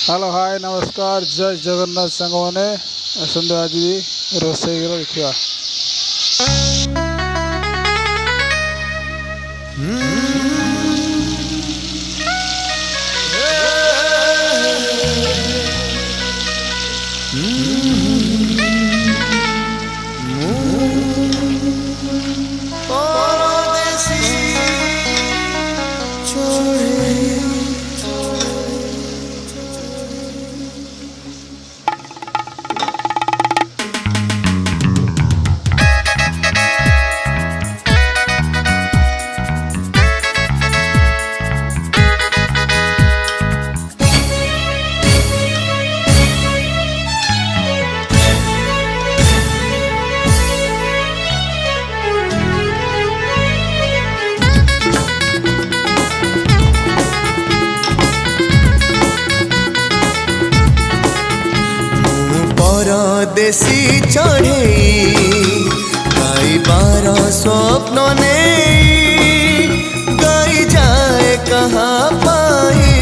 Hello hi नमस्कार जय जगन्नाथ सांग मैंने आसतु आज भी रोसई घर देखा। परदेसी चढ़े गाइबार स्वप्न ने गई जाए कहाँ पाई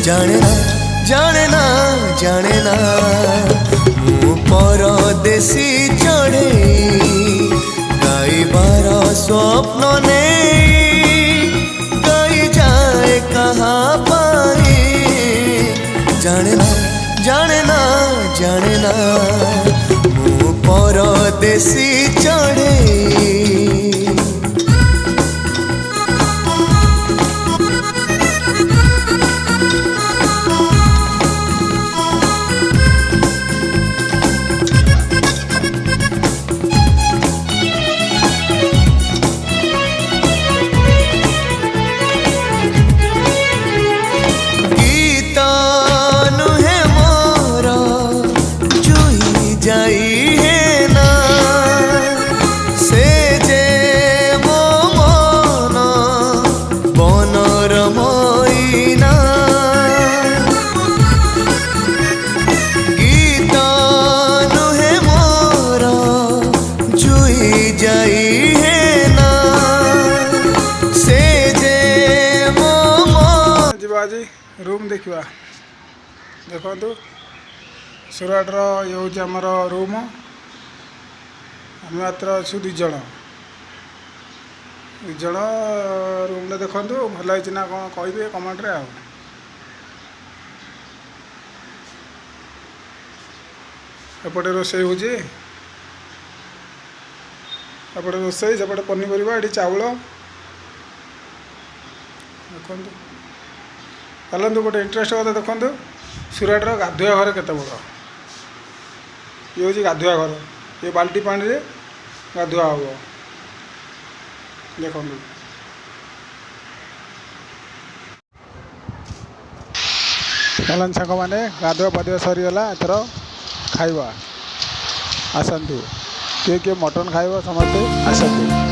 जाने ना मु परदेसी चढ़े गाइबार स्वप्न ने गई जाए कहाँ पाई जाने ना मु परदेसी चढ़े। आज रूम देखा देखु सुराटर ये हूँ आमर रूम आम मात्र अच्छु दिज रूम देखु भल ना कौन कहे कमेंट रे एपटे रोसई हो रोसई सेपटे पनीपरिया ये चाउल देखु चलतु गोटे इंटरेस्ट कथा देखो सुराटर गाधुआ घर केते बड़ ये हूँ गाधुआ घर ये बाल्टी पानी रे गाधुआ हम देखो चलन सांग मैंने गाधुआ पाधुआ सरीगला एथर खाइबा आसतु किए किए मटन खाइब समस्ते आसतु।